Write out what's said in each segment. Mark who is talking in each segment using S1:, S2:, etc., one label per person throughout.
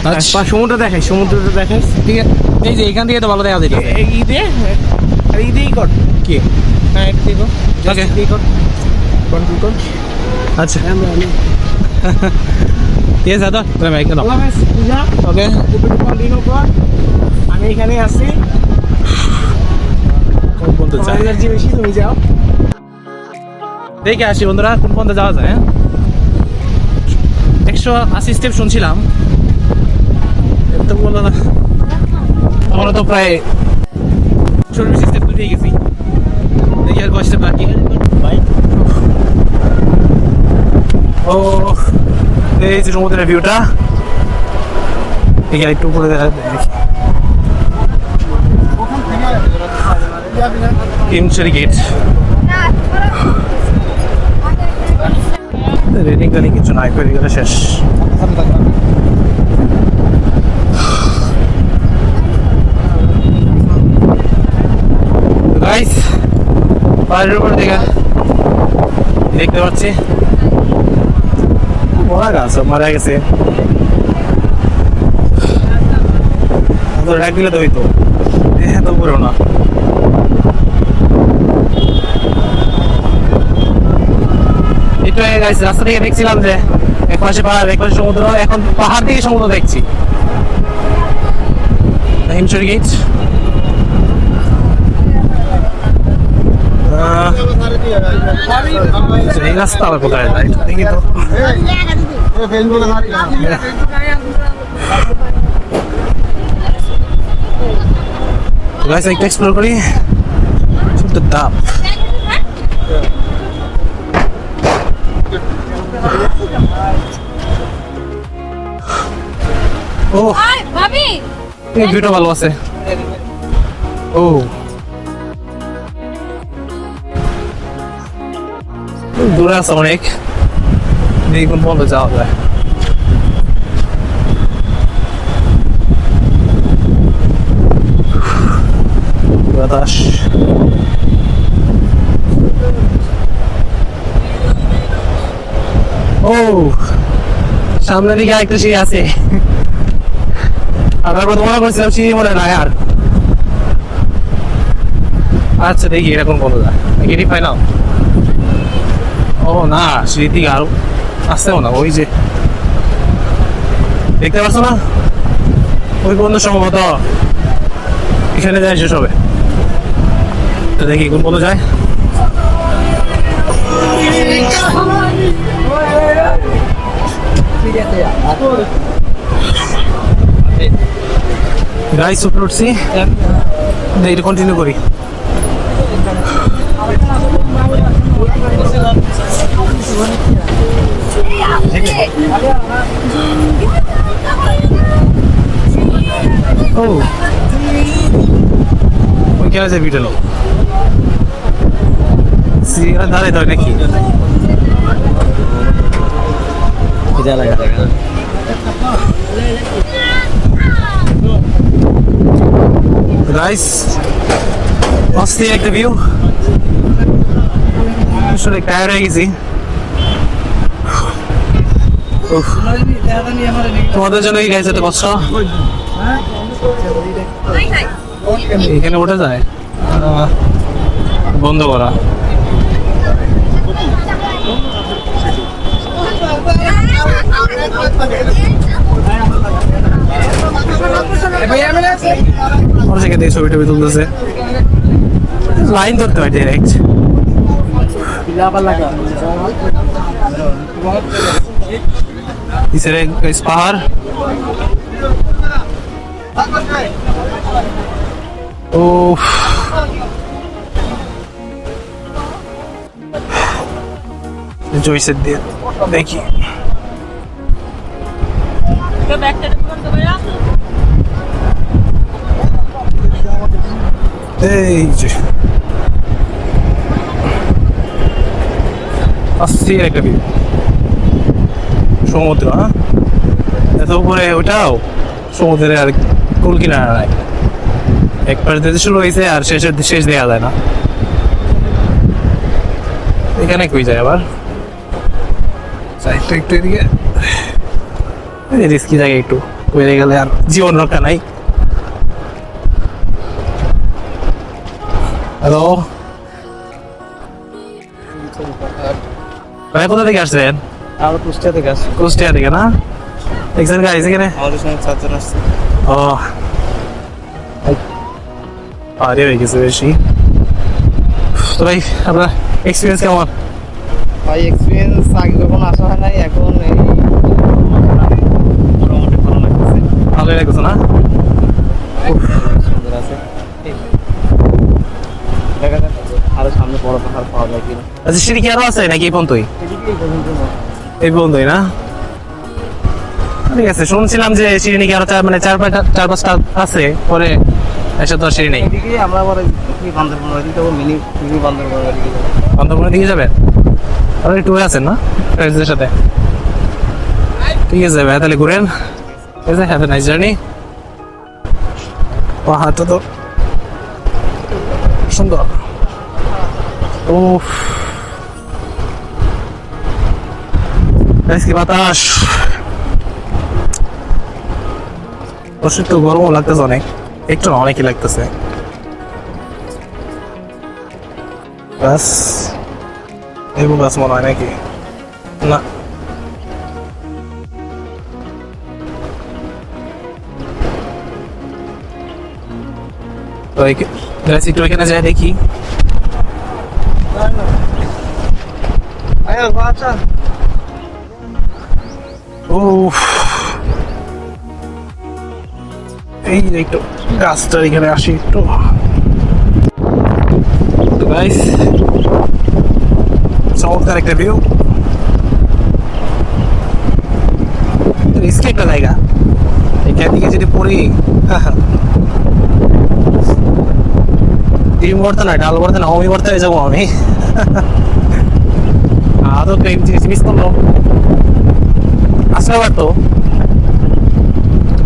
S1: আচ্ছা সমুদ্র দেখাই, সমুদ্রটা দেখাই।
S2: ঠিক আছে, এই যে এখান থেকে তো ভালো দেখা যাইতেছে।
S1: ঈদে আর ঈদেই কর
S2: কি
S1: হ্যাঁ একটু কর
S2: ওকে
S1: ঈদেই কর কন্ট্রোল কর।
S2: আচ্ছা ঠিক আছে দাদা তুমি বাইক দাও।
S1: আল্লাহ হাফেজ পূজা,
S2: ওকে
S1: একটু কন্টিনিউ কর। আমি এখানেই আছি,
S2: কোন পর্যন্ত
S1: তোমার
S2: যায়
S1: এনার্জি বেশি, তুমি যাও।
S2: দেখে আসি বন্ধুরা কোন পর্যন্ত যাওয়া যায়। 180 স্টেপ শুনছিলাম, এত বলো না, আমরা তো প্রায় 40 স্টেপ দুটিয়ে গেছি। দেখি আর কয় স্টেপ বাকি। ও এই যে সমুদ্রের ভিউটা, দেখি একটু উপরে দেখা দেখি। কিমচুরি গেট রেডিং গাড়ি কিছু নাই, করে গেলে শেষ। গাইস পাহাড়ের উপর থেকে দেখতে পাচ্ছি মরা গাছ, সব মারা গেছে। ডাক দিলে তো হইতো, এত পুরো না। একটু গাইস রাস্তা থেকে দেখছিলাম যে এক পাশে পাহাড় এক পাশে সমুদ্র, এখন পাহাড় থেকে সমুদ্র দেখছি। হিমচুরি গেট এই রাস্তা আবার কোথায় যায় দেখি তো। গাইস একটু এক্সপ্লোর করি the top. ও
S3: ভাবি
S2: এই ভিউটা ভালো আছে। ও দূরে আছে অনেক, দেখুন বন্ধ যাওয়া যায়। বাতাস ও সামনের দিকে আরেকটা সিঁড়ি আছে। আমরা মনে করছিলাম সিঁড়ি মনে নাই আর। আচ্ছা দেখি এরকম বন্ধ যায় গেটি পাই না। ও না সিঁড়ির দিকে আরো আসতেও না, ওই যে দেখতে পাচ্ছ না ওই বন্ধু সম্ভবত এখানে যায় শেষ হবে। তো দেখি কোন বন্ধু যায়। গাইস উপরে উঠছি, এটা কন্টিনিউ করি। ও ওই কে আছে ভিডিও সিরা দাঁড়াই তো নাকি গাইস অস্থির একটা ভিউ। আসলে টায়ার্ড হয়ে গেছি। তোমাদের জন্য কি গাইস এত কষ্ট? এখানে ওঠা যায় বন্ধ করা। ছবি টবি তুলতেছে, লাইন ধরতে হয় ডাইরেক্ট। পাহাড় ও জয়সের দিয়ে দেখি এই যে অস্থির একটা ভিউ সমুদ্র। হ্যাঁ এত উপরে ওটাও সমুদ্রের আর কুল কিনারা নাই, একবার দিতে শুরু হয়েছে আর শেষ দেওয়া যায় না। এখানে কই যায় আবার একটু একটু এদিকে রিস্কি জায়গায় একটু বেড়ে গেলে আর জীবন রক্ষা নাই। হ্যালো ভাই, কোথা থেকে আসছেন?
S1: আমরা কুষ্টিয়া থেকে আসছি।
S2: কুষ্টিয়া থেকে না? দেখছেন গাইজ এখানে?
S1: আমাদের সঙ্গে 4 জন আসছে।
S2: ও আরে হয়ে গেছে বেশি। তো ভাই আপনার এক্সপিরিয়েন্স কেমন?
S1: ভাই এক্সপিরিয়েন্স আগে কখনো আসা হয় নাই, এখন এই মোটামুটি ভালো লাগতেছে।
S2: ভালোই লাগছে না?
S1: সুন্দর আছে। দেখা যাক আরো সামনে বড় পাহাড় পাওয়া যায় কিনা।
S2: আচ্ছা সিঁড়ি কি আরো আছে নাকি এই পর্যন্তই?
S1: এদিকে এই পর্যন্ত না।
S2: এই পর্যন্তই না? ঠিক আছে, শুনছিলাম যে সিঁড়ি নাকি আরো চার পাঁচটা আছে, পরে এসে তো আর সিঁড়ি নেই।
S1: এদিকে আমরা আবার কি বান্দরবন ওইদিকে যাবো, মিনি বান্দরবন ওইদিকে যাবো।
S2: বান্দরবনের দিকে যাবেন? আপনি ট্যুরে আছেন না ফ্রেন্ডসদের সাথে? ঠিক আছে ভাই, তাহলে ঘুরেন। ঠিক আছে, হ্যাভ এ নাইস জার্নি। পাহাড়টা তো সুন্দর। উফ, আজকে বাতাস অবশ্য একটু গরমও লাগতেছে অনেক, একটু না অনেকই লাগতেছে। বাস এবং বাস মনে হয় নাকি না, তো একটু এখানে যাই দেখি।
S1: আচ্ছা
S2: ও এই যে একটু গাছটার এখানে আসি একটু। গাইস চমৎকার একটা ভিউ, রিস্কি একটা জায়গা। এখান থেকে যদি পড়ি ডিম ভর্তা না, ডাল ভর্তা না, অমি ভর্তা হয়ে যাবো আমি। আদৌ তো এই জিনিস মিস করলো, আসলে পারতো।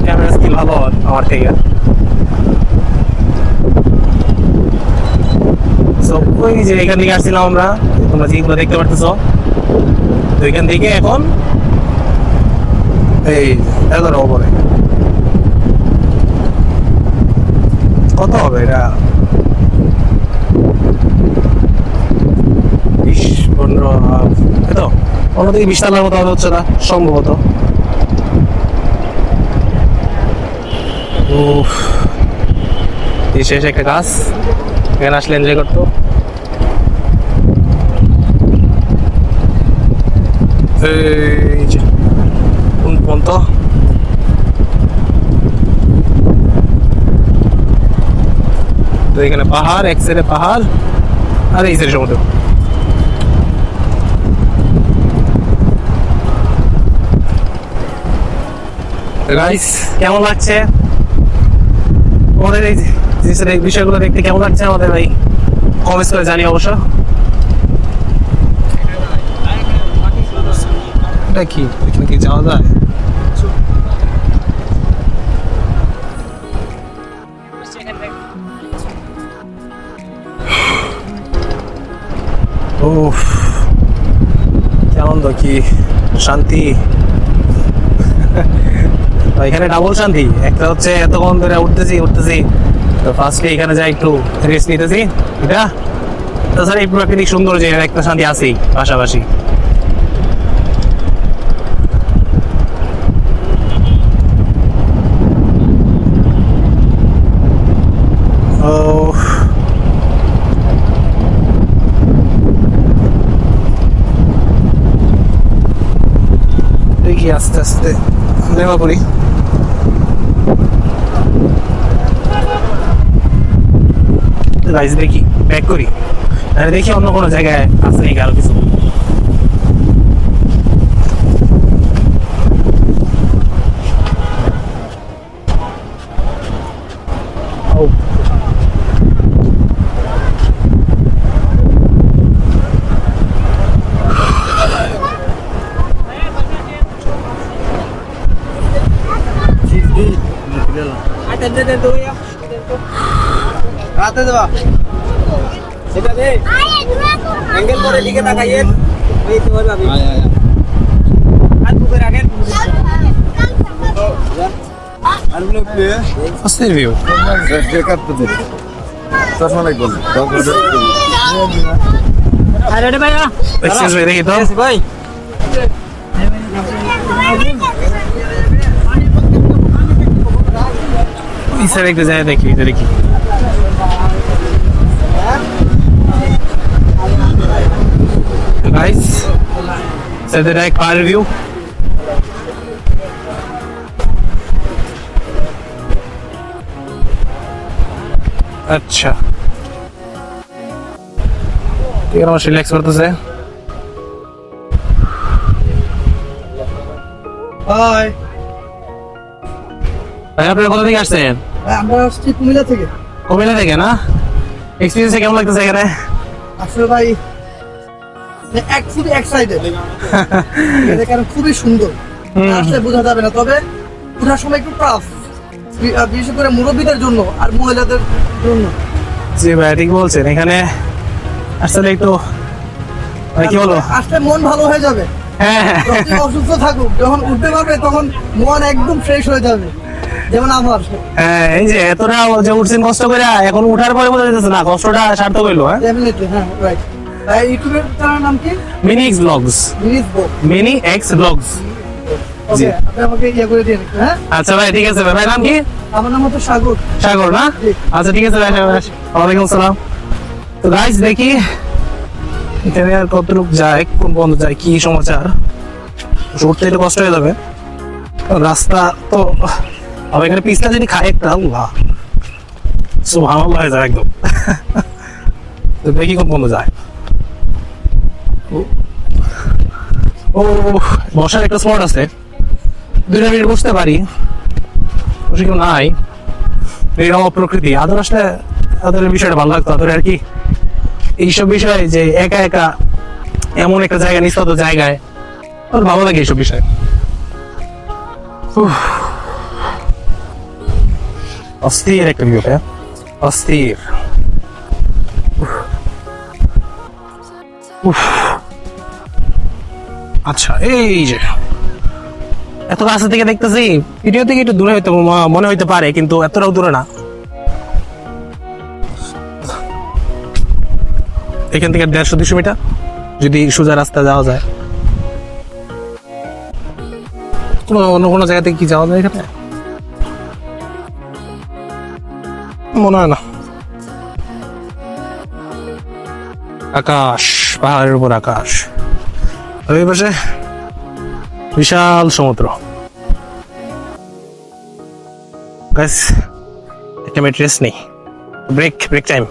S2: ক্যামেরা স্কিল ভালো আমার থেকে। ওই যে এখান থেকে আসছিলাম আমরা, তোমরা যেগুলো দেখতে পারতেছো, তো এখান থেকে এখন এই এগারো ওপরে কত হবে এটা, 20-15 এতো অন্যদিকে 20 তলার মতো হচ্ছে না সম্ভবত। শেষ একটা গাছ, এখানে আসলে এনজয় করতো। এই যে কোন পর্যন্ত তো এখানে পাহাড়, এক সাইডে পাহাড় আর এই সাইডে সমুদ্র। গাইস কেমন লাগছে আমাদের এই জিনিসের এই বিষয়গুলো দেখতে, কেমন লাগছে আমাদের ভাই কমেন্টস করে জানি অবশ্য। এটা কি, এখানে কি যাওয়া যায়? উফ কি আনন্দ, কি শান্তি। এখানে ডাবল শান্তি, একটা হচ্ছে এতক্ষণ ধরে উঠতেছি তো ফার্স্টে এখানে যাই একটু রেস্ট নিতেছি, এটা তাছাড়া এই প্রাকৃতিক সৌন্দর্য একটা শান্তি আছেই পাশাপাশি। দেখি আস্তে আস্তে নেমা পড়ি। দেখি ব্যাক করি, দেখি অন্য কোনো জায়গায় আছে নাকি আরো কিছু।
S1: রাতে দেবা সেটা দে অ্যাঙ্গেল করে দিকে তাকাইয়েন, এই তো ভাবি আয় আয় হাত উপরে রাখেন।
S2: অস্থির ভিউ। এক্সকিউজ মি, দেখি তো
S1: ভাই
S2: এই স্যার একটু যায় দেখি, এটা দেখি। গাইস, স্যার এটা এক পার ভিউ। আচ্ছা, ঠিক আছে, আমার রিল্যাক্স করতেছে।
S1: হাই
S2: ভাই আপনারা কোথা থেকে আসছেন?
S1: আমরা আসছি কুমিল্লা থেকে।
S2: কুমিল্লা থেকে না? এক্সপিরিয়েন্স কেমন লাগতেছে এখানে?
S1: আসলে ভাই খুবই এক্সাইটেড, কারণ খুবই সুন্দর, আসলে বোঝা যাবে না। তবে ওঠার সময় একটু টাফ, বিশেষ করে মুরব্বীদের জন্য আর মহিলাদের জন্য।
S2: জি ভাই, ঠিক বলছেন। এখানে আসলে একটু মানে কি বলবো,
S1: আসলে মন ভালো হয়ে যাবে।
S2: হ্যাঁ হ্যাঁ
S1: যতই অসুস্থ থাকুক, যখন উঠতে পারবে তখন মন একদম ফ্রেশ হয়ে যাবে, যেমন আমার।
S2: হ্যাঁ, এই যে এতটা যে উঠছেন কষ্ট করে, এখন উঠার পরে বোঝা যাচ্ছে না কষ্টটা সার্থক হইলো। হ্যাঁ,
S1: ডেফিনেটলি, হ্যাঁ, রাইট। ইউটিউবের চ্যানেলের নাম কি?
S2: Mini X blogs.
S1: মিনিস বো।
S2: Mini X blogs. জি।
S1: ওকে, আপনি আমাকে করে দিন, হ্যাঁ?
S2: আচ্ছা ভাই, ঠিক আছে ভাই। ভাই নাম কি?
S1: আমার নাম হচ্ছে সাগর।
S2: সাগর না?
S1: জি।
S2: আচ্ছা ঠিক আছে ভাই, ওয়ালাইকুম আসসালাম। তো গাইস, দেখি এখানে আর কতটুকু যায়, কোন বন্ধ যায়, কি সমাচার। উঠতে একটু কষ্ট হয়ে যাবে, রাস্তা তো। আবার এখানে পিছলা যদি খায় একটা, আল্লাহ সুবহানাল্লাহ হয়ে যায় একদম। তো দেখি কোন বন্ধ যায়। ও, বসার একটা স্পট আছে, 2 মিনিট বসতে পারি, বসে কেউ নাই। এরকম প্রকৃতি আদর আসলে তাদের বিষয়টা ভালো লাগতো। আদর আর কি এইসব বিষয়, যে একা একা এমন একটা জায়গা, নিস্তব্ধ জায়গায়, আমার ভালো লাগে এইসব বিষয়। অস্থির একটা ভিউ, অস্থির। আচ্ছা, এই যে এত কাছে থেকে দেখতেছি, ভিডিও থেকে একটু দূরে হয়তো মনে হইতে পারে, কিন্তু এতটাও দূরে না। এখান থেকে 150-200 মিটার যদি সোজা রাস্তা যাওয়া যায়। অন্য কোনো জায়গা থেকে কি যাওয়া যায় এখানে? মনে হয় না। আকাশ, পাহাড়ের উপর আকাশ, ওই পাশে বিশাল সমুদ্র। গাইস, একটা মিনিট রেস্ট নেই, ব্রেক টাইম।